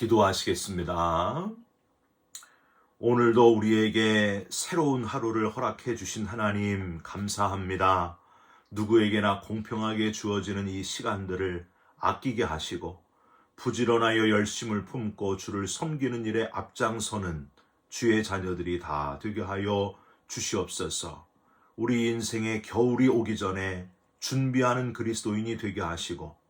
기도하시겠습니다. 오늘도 우리에게 새로운 하루를 허락해 주신 하나님 감사합니다. 누구에게나 공평하게 주어지는 이 시간들을 아끼게 하시고 부지런하여 열심을 품고 주를 섬기는 일에 앞장서는 주의 자녀들이 다 되게 하여 주시옵소서. 우리 인생의 겨울이 오기 전에 준비하는 그리스도인이 되게 하시고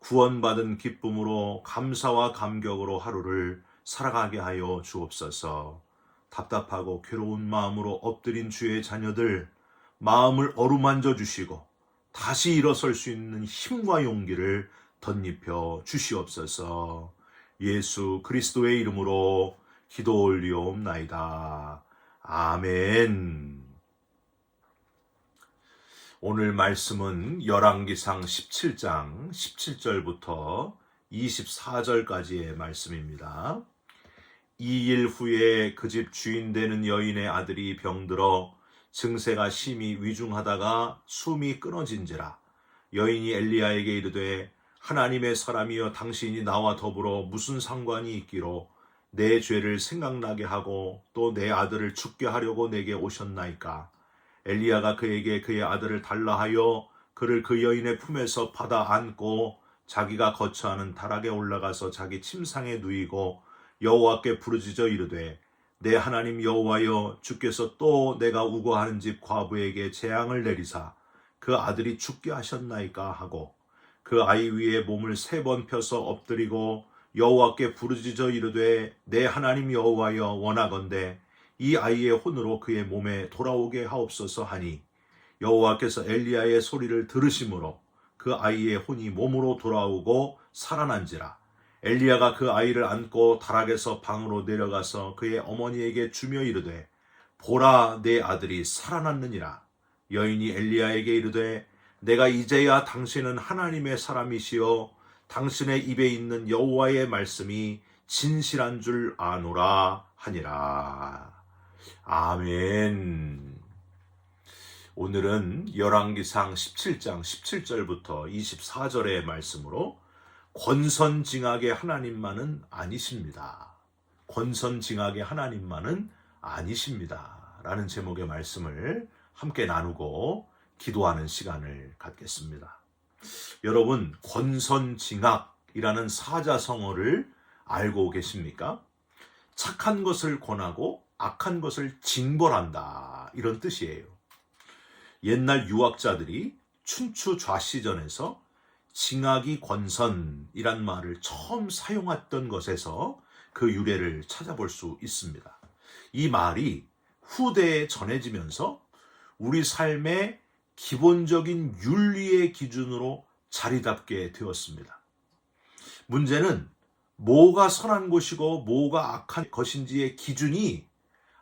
구원받은 기쁨으로 감사와 감격으로 하루를 살아가게 하여 주옵소서. 답답하고 괴로운 마음으로 엎드린 주의 자녀들 마음을 어루만져 주시고 다시 일어설 수 있는 힘과 용기를 덧입혀 주시옵소서. 예수 그리스도의 이름으로 기도 올리옵나이다. 아멘. 오늘 말씀은 열왕기상 17장 17절부터 24절까지의 말씀입니다. 2일 후에 그 집 주인 되는 여인의 아들이 병들어 증세가 심히 위중하다가 숨이 끊어진지라. 여인이 엘리야에게 이르되 하나님의 사람이여 당신이 나와 더불어 무슨 상관이 있기로 내 죄를 생각나게 하고 또 내 아들을 죽게 하려고 내게 오셨나이까. 엘리야가 그에게 그의 아들을 달라 하여 그를 그 여인의 품에서 받아 안고 자기가 거처하는 다락에 올라가서 자기 침상에 누이고 여호와께 부르짖어 이르되 내 하나님 여호와여 주께서 또 내가 우거하는 집 과부에게 재앙을 내리사 그 아들이 죽게 하셨나이까 하고 그 아이 위에 몸을 3번 펴서 엎드리고 여호와께 부르짖어 이르되 내 하나님 여호와여 원하건대 이 아이의 혼으로 그의 몸에 돌아오게 하옵소서 하니 여호와께서 엘리야의 소리를 들으심으로 그 아이의 혼이 몸으로 돌아오고 살아난지라. 엘리야가 그 아이를 안고 다락에서 방으로 내려가서 그의 어머니에게 주며 이르되 보라 내 아들이 살아났느니라. 여인이 엘리야에게 이르되 내가 이제야 당신은 하나님의 사람이시여 당신의 입에 있는 여호와의 말씀이 진실한 줄 아노라 하니라. 아멘. 오늘은 열왕기상 17장 17절부터 24절의 말씀으로 권선징악의 하나님만은 아니십니다. 권선징악의 하나님만은 아니십니다. 라는 제목의 말씀을 함께 나누고 기도하는 시간을 갖겠습니다. 여러분, 권선징악이라는 사자성어를 알고 계십니까? 착한 것을 권하고 악한 것을 징벌한다, 이런 뜻이에요. 옛날 유학자들이 춘추 좌시전에서 징악이 권선이란 말을 처음 사용했던 것에서 그 유래를 찾아볼 수 있습니다. 이 말이 후대에 전해지면서 우리 삶의 기본적인 윤리의 기준으로 자리 잡게 되었습니다. 문제는 뭐가 선한 것이고 뭐가 악한 것인지의 기준이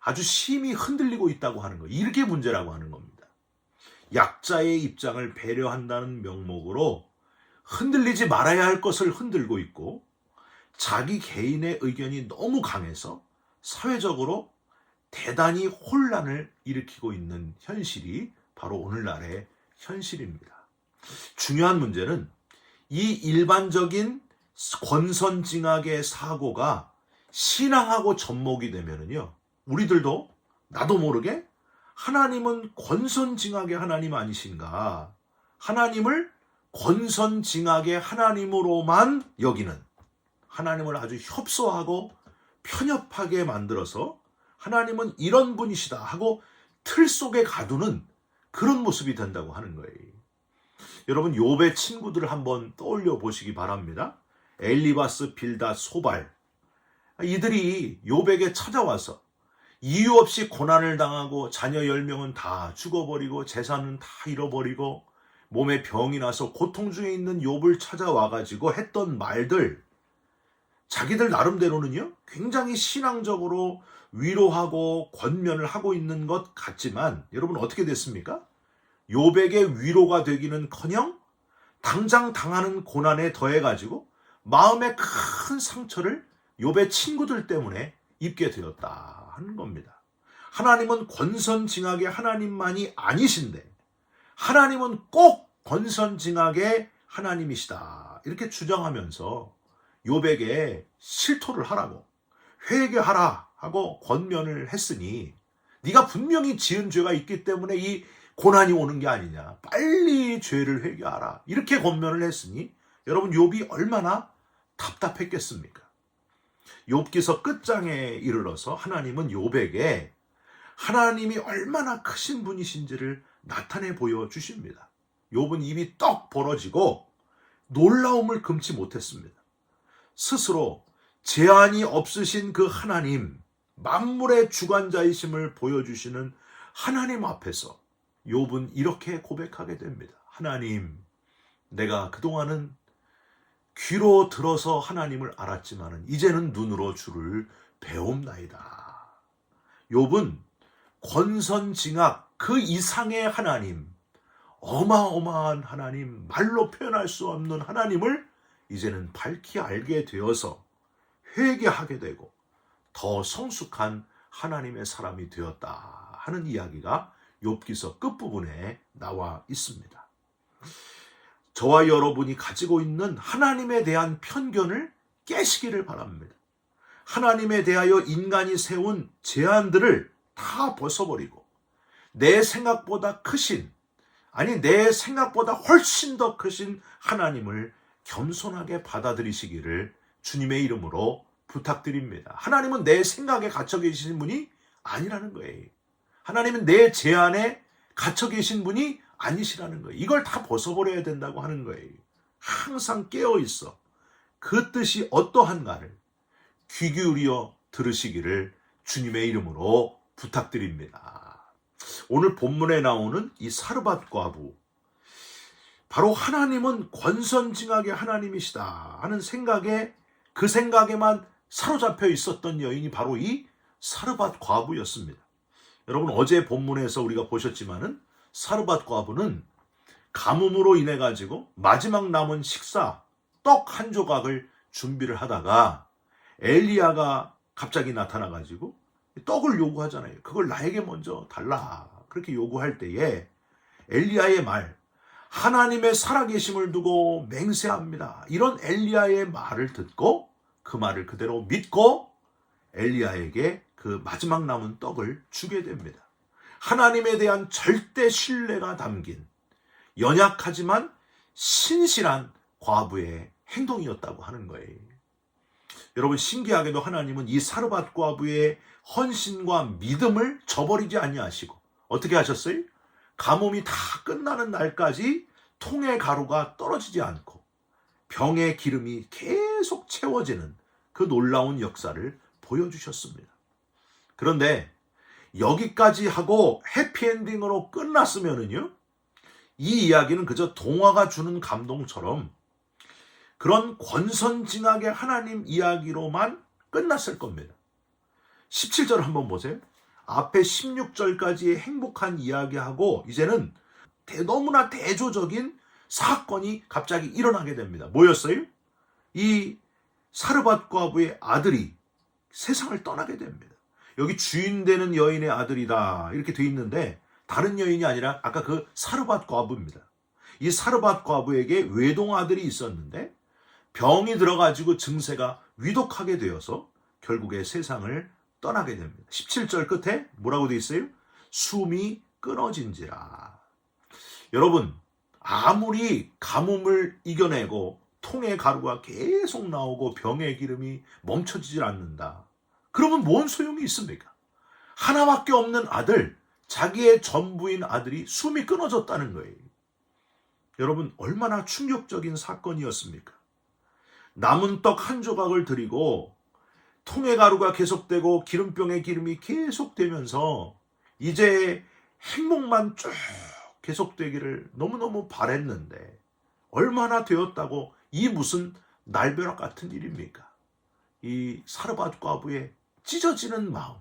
아주 심히 흔들리고 있다고 하는 거예요. 이게 문제라고 하는 겁니다. 약자의 입장을 배려한다는 명목으로 흔들리지 말아야 할 것을 흔들고 있고 자기 개인의 의견이 너무 강해서 사회적으로 대단히 혼란을 일으키고 있는 현실이 바로 오늘날의 현실입니다. 중요한 문제는 이 일반적인 권선징악의 사고가 신앙하고 접목이 되면은요, 우리들도 나도 모르게 하나님은 권선징악의 하나님 아니신가? 하나님을 권선징악의 하나님으로만 여기는, 하나님을 아주 협소하고 편협하게 만들어서 하나님은 이런 분이시다 하고 틀 속에 가두는 그런 모습이 된다고 하는 거예요. 여러분, 욥의 친구들을 한번 떠올려 보시기 바랍니다. 엘리바스, 빌닷, 소발, 이들이 욥에게 찾아와서 이유 없이 고난을 당하고 자녀 10명은 다 죽어버리고 재산은 다 잃어버리고 몸에 병이 나서 고통 중에 있는 욥을 찾아와가지고 했던 말들, 자기들 나름대로는요 굉장히 신앙적으로 위로하고 권면을 하고 있는 것 같지만 여러분 어떻게 됐습니까? 욥에게 위로가 되기는커녕 당장 당하는 고난에 더해가지고 마음의 큰 상처를 욥의 친구들 때문에 입게 되었다 하는 겁니다. 하나님은 권선징악의 하나님만이 아니신데 하나님은 꼭 권선징악의 하나님이시다 이렇게 주장하면서 욥에게 실토를 하라고, 회개하라 하고 권면을 했으니 네가 분명히 지은 죄가 있기 때문에 이 고난이 오는 게 아니냐, 빨리 죄를 회개하라, 이렇게 권면을 했으니 여러분, 욥이 얼마나 답답했겠습니까? 욥기서 끝장에 이르러서 하나님은 욥에게 하나님이 얼마나 크신 분이신지를 나타내 보여주십니다. 욥은 입이 떡 벌어지고 놀라움을 금치 못했습니다. 스스로 제한이 없으신 그 하나님, 만물의 주관자이심을 보여주시는 하나님 앞에서 욥은 이렇게 고백하게 됩니다. 하나님, 내가 그동안은 귀로 들어서 하나님을 알았지만 이제는 눈으로 주를 배움나이다. 욥은 권선징악 그 이상의 하나님, 어마어마한 하나님, 말로 표현할 수 없는 하나님을 이제는 밝히 알게 되어서 회개하게 되고 더 성숙한 하나님의 사람이 되었다 하는 이야기가 욥기서 끝부분에 나와 있습니다. 저와 여러분이 가지고 있는 하나님에 대한 편견을 깨시기를 바랍니다. 하나님에 대하여 인간이 세운 제한들을 다 벗어버리고 내 생각보다 크신, 아니 내 생각보다 훨씬 더 크신 하나님을 겸손하게 받아들이시기를 주님의 이름으로 부탁드립니다. 하나님은 내 생각에 갇혀 계신 분이 아니라는 거예요. 하나님은 내 제한에 갇혀 계신 분이 아니시라는 거예요. 이걸 다 벗어버려야 된다고 하는 거예요. 항상 깨어있어 그 뜻이 어떠한가를 귀 기울여 들으시기를 주님의 이름으로 부탁드립니다. 오늘 본문에 나오는 이 사르밧 과부, 바로 하나님은 권선징악의 하나님이시다 하는 생각에, 그 생각에만 사로잡혀 있었던 여인이 바로 이 사르밧 과부였습니다. 여러분, 어제 본문에서 우리가 보셨지만은 사르밧 과부는 가뭄으로 인해 가지고 마지막 남은 식사 떡 한 조각을 준비를 하다가 엘리야가 갑자기 나타나 가지고 떡을 요구하잖아요. 그걸 나에게 먼저 달라, 그렇게 요구할 때에 엘리야의 말, 하나님의 살아계심을 두고 맹세합니다, 이런 엘리야의 말을 듣고 그 말을 그대로 믿고 엘리야에게 그 마지막 남은 떡을 주게 됩니다. 하나님에 대한 절대 신뢰가 담긴 연약하지만 신실한 과부의 행동이었다고 하는 거예요. 여러분, 신기하게도 하나님은 이 사르밧 과부의 헌신과 믿음을 저버리지 아니하시고 어떻게 하셨어요? 가뭄이 다 끝나는 날까지 통의 가루가 떨어지지 않고 병의 기름이 계속 채워지는 그 놀라운 역사를 보여주셨습니다. 그런데 여기까지 하고 해피엔딩으로 끝났으면은요, 이 이야기는 그저 동화가 주는 감동처럼 그런 권선징악의 하나님 이야기로만 끝났을 겁니다. 17절 한번 보세요. 앞에 16절까지의 행복한 이야기하고 이제는 너무나 대조적인 사건이 갑자기 일어나게 됩니다. 뭐였어요? 이 사르밧 과부의 아들이 세상을 떠나게 됩니다. 여기 주인 되는 여인의 아들이다 이렇게 돼 있는데 다른 여인이 아니라 아까 그 사르밧 과부입니다. 이 사르밧 과부에게 외동 아들이 있었는데 병이 들어가지고 증세가 위독하게 되어서 결국에 세상을 떠나게 됩니다. 17절 끝에 뭐라고 돼 있어요? 숨이 끊어진지라. 여러분, 아무리 가뭄을 이겨내고 통의 가루가 계속 나오고 병의 기름이 멈춰지질 않는다, 그러면 뭔 소용이 있습니까? 하나밖에 없는 아들, 자기의 전부인 아들이 숨이 끊어졌다는 거예요. 여러분, 얼마나 충격적인 사건이었습니까? 남은 떡 한 조각을 드리고 통의 가루가 계속되고 기름병의 기름이 계속되면서 이제 행복만 쭉 계속되기를 너무너무 바랬는데 얼마나 되었다고 이 무슨 날벼락 같은 일입니까? 이 사르밧 과부의 찢어지는 마음,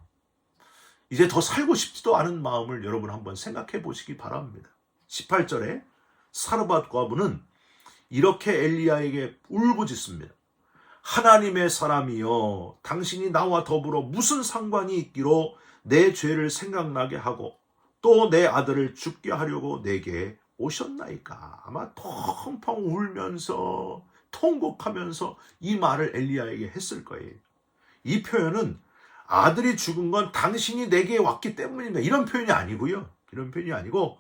이제 더 살고 싶지도 않은 마음을 여러분 한번 생각해 보시기 바랍니다. 18절에 사르밧 과부는 이렇게 엘리야에게 울부짖습니다. 하나님의 사람이여, 당신이 나와 더불어 무슨 상관이 있기로 내 죄를 생각나게 하고 또 내 아들을 죽게 하려고 내게 오셨나이까. 아마 펑펑 울면서 통곡하면서 이 말을 엘리야에게 했을 거예요. 이 표현은 아들이 죽은 건 당신이 내게 왔기 때문입니다, 이런 표현이 아니고요. 이런 표현이 아니고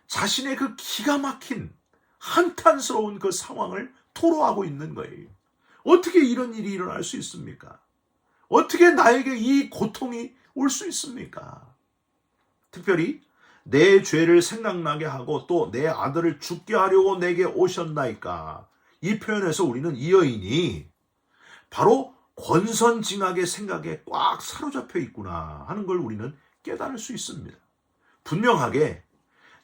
자신의 그 기가 막힌 한탄스러운 그 상황을 토로하고 있는 거예요. 어떻게 이런 일이 일어날 수 있습니까? 어떻게 나에게 이 고통이 올 수 있습니까? 특별히 내 죄를 생각나게 하고 또 내 아들을 죽게 하려고 내게 오셨나이까. 이 표현에서 우리는 이 여인이 바로 권선징악의 생각에 꽉 사로잡혀 있구나 하는 걸 우리는 깨달을 수 있습니다. 분명하게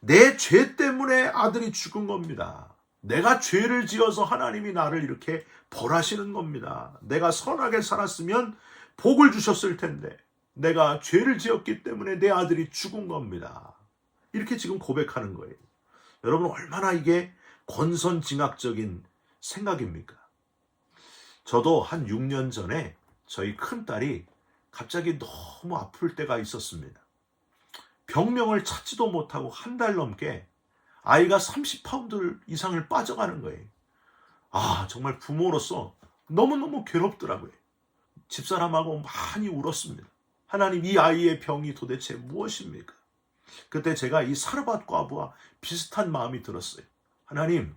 내 죄 때문에 아들이 죽은 겁니다. 내가 죄를 지어서 하나님이 나를 이렇게 벌하시는 겁니다. 내가 선하게 살았으면 복을 주셨을 텐데 내가 죄를 지었기 때문에 내 아들이 죽은 겁니다. 이렇게 지금 고백하는 거예요. 여러분, 얼마나 이게 권선징악적인 생각입니까? 저도 한 6년 전에 저희 큰딸이 갑자기 너무 아플 때가 있었습니다. 병명을 찾지도 못하고 한 달 넘게 아이가 30파운드 이상을 빠져가는 거예요. 정말 부모로서 너무너무 괴롭더라고요. 집사람하고 많이 울었습니다. 하나님, 이 아이의 병이 도대체 무엇입니까? 그때 제가 이 사르밧 과부와 비슷한 마음이 들었어요. 하나님,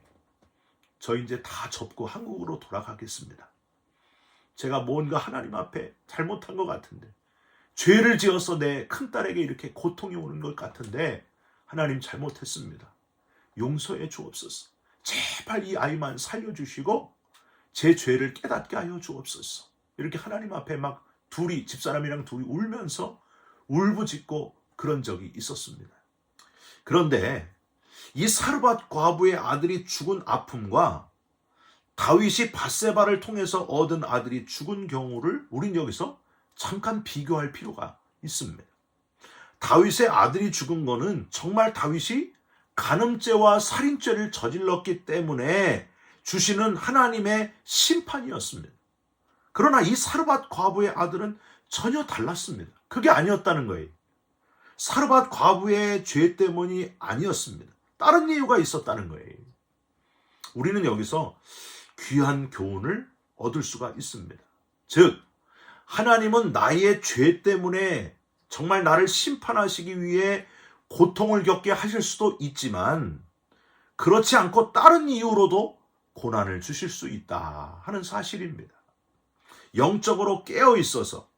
저 이제 다 접고 한국으로 돌아가겠습니다. 제가 뭔가 하나님 앞에 잘못한 것 같은데, 죄를 지어서 내 큰딸에게 이렇게 고통이 오는 것 같은데 하나님, 잘못했습니다. 용서해 주옵소서. 제발 이 아이만 살려주시고 제 죄를 깨닫게 하여 주옵소서. 이렇게 하나님 앞에 막 집사람이랑 둘이 울면서 울부짖고 그런 적이 있었습니다. 그런데 이 사르밧 과부의 아들이 죽은 아픔과 다윗이 밧세바를 통해서 얻은 아들이 죽은 경우를 우린 여기서 잠깐 비교할 필요가 있습니다. 다윗의 아들이 죽은 거는 정말 다윗이 간음죄와 살인죄를 저질렀기 때문에 주시는 하나님의 심판이었습니다. 그러나 이 사르밧 과부의 아들은 전혀 달랐습니다. 그게 아니었다는 거예요. 사르밧 과부의 죄 때문이 아니었습니다. 다른 이유가 있었다는 거예요. 우리는 여기서 귀한 교훈을 얻을 수가 있습니다. 즉, 하나님은 나의 죄 때문에 정말 나를 심판하시기 위해 고통을 겪게 하실 수도 있지만 그렇지 않고 다른 이유로도 고난을 주실 수 있다 하는 사실입니다. 영적으로 깨어 있어서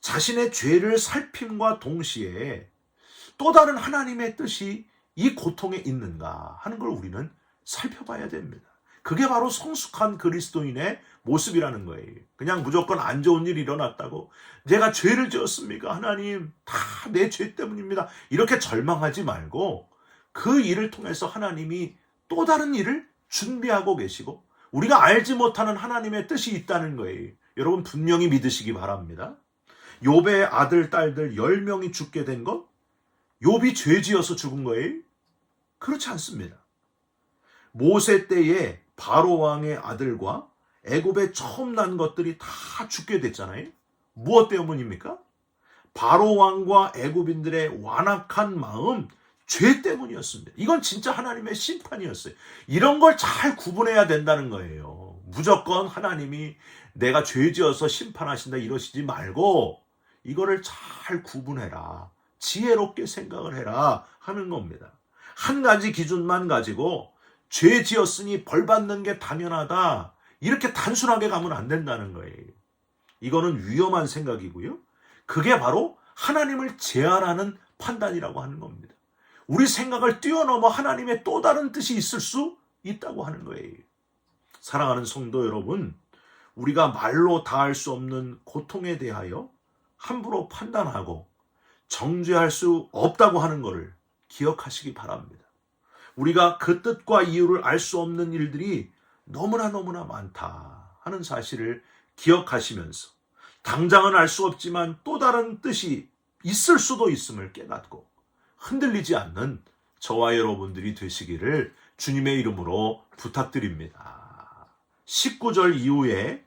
자신의 죄를 살핌과 동시에 또 다른 하나님의 뜻이 이 고통에 있는가 하는 걸 우리는 살펴봐야 됩니다. 그게 바로 성숙한 그리스도인의 모습이라는 거예요. 그냥 무조건 안 좋은 일이 일어났다고 내가 죄를 지었습니까? 하나님, 다 내 죄 때문입니다. 이렇게 절망하지 말고 그 일을 통해서 하나님이 또 다른 일을 준비하고 계시고 우리가 알지 못하는 하나님의 뜻이 있다는 거예요. 여러분, 분명히 믿으시기 바랍니다. 욥의 아들, 딸들 10명이 죽게 된 것? 욥이 죄 지어서 죽은 거예요? 그렇지 않습니다. 모세 때에 바로 왕의 아들과 애굽에 처음 난 것들이 다 죽게 됐잖아요. 무엇 때문입니까? 바로 왕과 애굽인들의 완악한 마음, 죄 때문이었습니다. 이건 진짜 하나님의 심판이었어요. 이런 걸 잘 구분해야 된다는 거예요. 무조건 하나님이 내가 죄 지어서 심판하신다 이러시지 말고 이거를 잘 구분해라. 지혜롭게 생각을 해라 하는 겁니다. 한 가지 기준만 가지고 죄 지었으니 벌 받는 게 당연하다, 이렇게 단순하게 가면 안 된다는 거예요. 이거는 위험한 생각이고요. 그게 바로 하나님을 제한하는 판단이라고 하는 겁니다. 우리 생각을 뛰어넘어 하나님의 또 다른 뜻이 있을 수 있다고 하는 거예요. 사랑하는 성도 여러분, 우리가 말로 다할 수 없는 고통에 대하여 함부로 판단하고 정죄할 수 없다고 하는 것을 기억하시기 바랍니다. 우리가 그 뜻과 이유를 알 수 없는 일들이 너무나 많다 하는 사실을 기억하시면서 당장은 알 수 없지만 또 다른 뜻이 있을 수도 있음을 깨닫고 흔들리지 않는 저와 여러분들이 되시기를 주님의 이름으로 부탁드립니다. 19절 이후에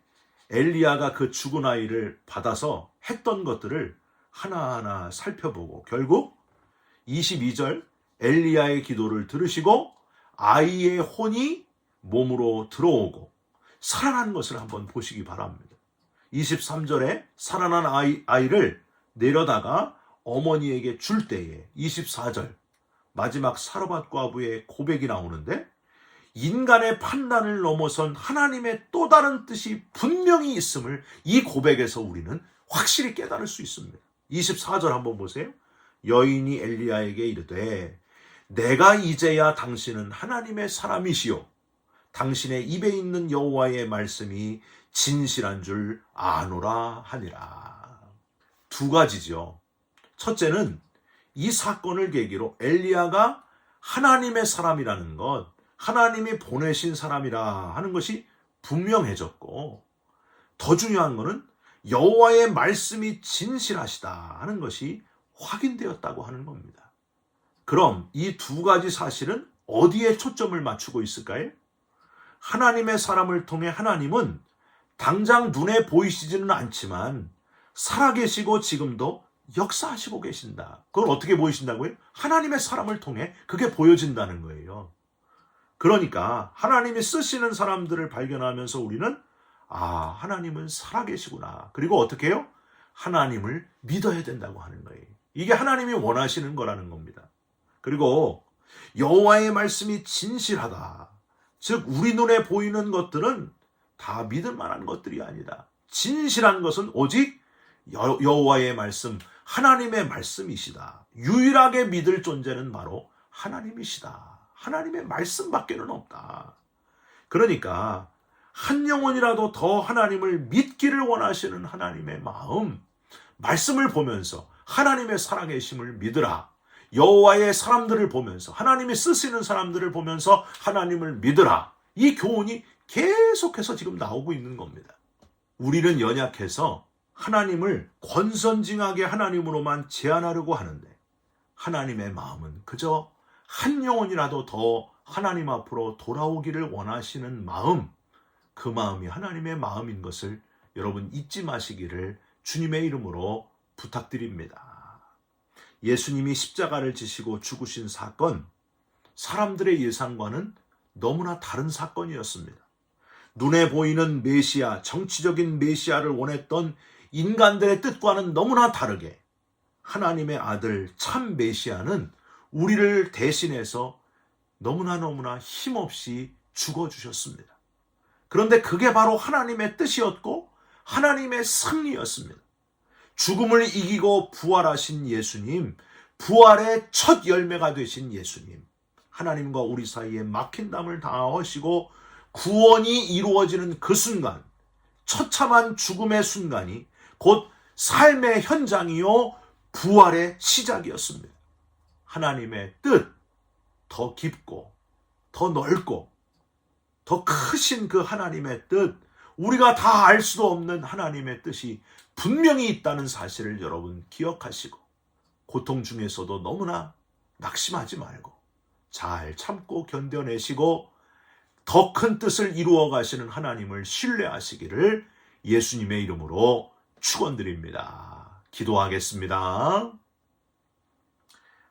엘리야가 그 죽은 아이를 받아서 했던 것들을 하나하나 살펴보고 결국 22절 엘리야의 기도를 들으시고 아이의 혼이 몸으로 들어오고 살아난 것을 한번 보시기 바랍니다. 23절에 살아난 아이를 내려다가 어머니에게 줄 때에 24절 마지막 사르밧 과부의 고백이 나오는데 인간의 판단을 넘어선 하나님의 또 다른 뜻이 분명히 있음을 이 고백에서 우리는 확실히 깨달을 수 있습니다. 24절 한번 보세요. 여인이 엘리야에게 이르되 내가 이제야 당신은 하나님의 사람이시요 당신의 입에 있는 여호와의 말씀이 진실한 줄 아노라 하니라. 두 가지죠. 첫째는 이 사건을 계기로 엘리야가 하나님의 사람이라는 것, 하나님이 보내신 사람이라 하는 것이 분명해졌고, 더 중요한 것은 여호와의 말씀이 진실하시다 하는 것이 확인되었다고 하는 겁니다. 그럼 이 두 가지 사실은 어디에 초점을 맞추고 있을까요? 하나님의 사람을 통해 하나님은 당장 눈에 보이시지는 않지만 살아계시고 지금도 역사하시고 계신다. 그걸 어떻게 보이신다고요? 하나님의 사람을 통해 그게 보여진다는 거예요. 그러니까 하나님이 쓰시는 사람들을 발견하면서 우리는 하나님은 살아계시구나. 그리고 어떻게 해요? 하나님을 믿어야 된다고 하는 거예요. 이게 하나님이 원하시는 거라는 겁니다. 그리고 여호와의 말씀이 진실하다. 즉 우리 눈에 보이는 것들은 다 믿을 만한 것들이 아니다. 진실한 것은 오직 여호와의 말씀, 하나님의 말씀이시다. 유일하게 믿을 존재는 바로 하나님이시다. 하나님의 말씀밖에는 없다. 그러니까 한 영혼이라도 더 하나님을 믿기를 원하시는 하나님의 마음, 말씀을 보면서 하나님의 살아계심을 믿으라. 여호와의 사람들을 보면서, 하나님이 쓰시는 사람들을 보면서 하나님을 믿으라. 이 교훈이 계속해서 지금 나오고 있는 겁니다. 우리는 연약해서 하나님을 권선징악의 하나님으로만 제한하려고 하는데 하나님의 마음은 그저 한 영혼이라도 더 하나님 앞으로 돌아오기를 원하시는 마음, 그 마음이 하나님의 마음인 것을 여러분 잊지 마시기를 주님의 이름으로 부탁드립니다. 예수님이 십자가를 지시고 죽으신 사건, 사람들의 예상과는 너무나 다른 사건이었습니다. 눈에 보이는 메시아, 정치적인 메시아를 원했던 인간들의 뜻과는 너무나 다르게 하나님의 아들 참 메시아는 우리를 대신해서 너무나 힘없이 죽어주셨습니다. 그런데 그게 바로 하나님의 뜻이었고 하나님의 승리였습니다. 죽음을 이기고 부활하신 예수님, 부활의 첫 열매가 되신 예수님, 하나님과 우리 사이에 막힌 담을 다하시고 구원이 이루어지는 그 순간, 처참한 죽음의 순간이 곧 삶의 현장이요 부활의 시작이었습니다. 하나님의 뜻, 더 깊고 더 넓고 더 크신 그 하나님의 뜻, 우리가 다 알 수도 없는 하나님의 뜻이 분명히 있다는 사실을 여러분 기억하시고 고통 중에서도 너무나 낙심하지 말고 잘 참고 견뎌내시고 더 큰 뜻을 이루어 가시는 하나님을 신뢰하시기를 예수님의 이름으로 축원드립니다. 기도하겠습니다.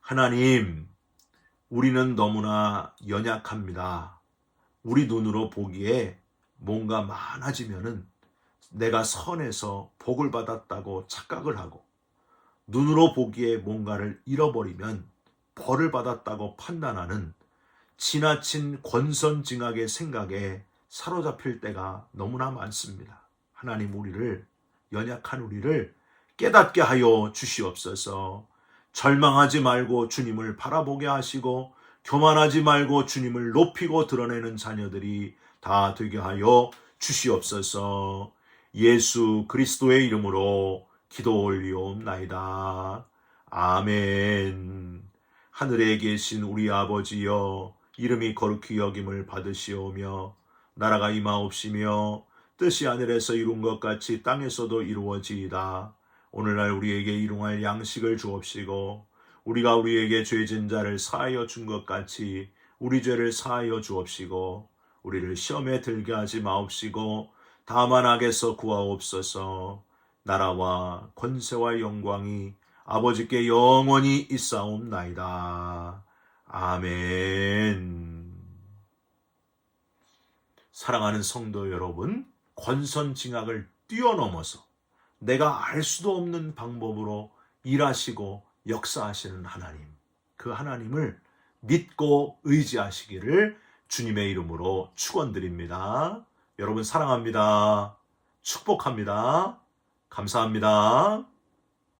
하나님, 우리는 너무나 연약합니다. 우리 눈으로 보기에 뭔가 많아지면은 내가 선해서 복을 받았다고 착각을 하고 눈으로 보기에 뭔가를 잃어버리면 벌을 받았다고 판단하는 지나친 권선징악의 생각에 사로잡힐 때가 너무나 많습니다. 하나님, 우리를, 연약한 우리를 깨닫게 하여 주시옵소서. 절망하지 말고 주님을 바라보게 하시고 교만하지 말고 주님을 높이고 드러내는 자녀들이 다 되게 하여 주시옵소서. 예수 그리스도의 이름으로 기도 올리옵나이다. 아멘. 하늘에 계신 우리 아버지여, 이름이 거룩히 여김을 받으시오며 나라가 임하옵시며 뜻이 하늘에서 이룬 것 같이 땅에서도 이루어지이다. 오늘날 우리에게 일용할 양식을 주옵시고 우리가 우리에게 죄진 자를 사하여 준 것 같이 우리 죄를 사하여 주옵시고 우리를 시험에 들게 하지 마옵시고 다만 악에서 구하옵소서. 나라와 권세와 영광이 아버지께 영원히 있사옵나이다. 아멘. 사랑하는 성도 여러분, 권선징악을 뛰어넘어서 내가 알 수도 없는 방법으로 일하시고 역사하시는 하나님, 그 하나님을 믿고 의지하시기를 주님의 이름으로 축원드립니다. 여러분 사랑합니다. 축복합니다. 감사합니다.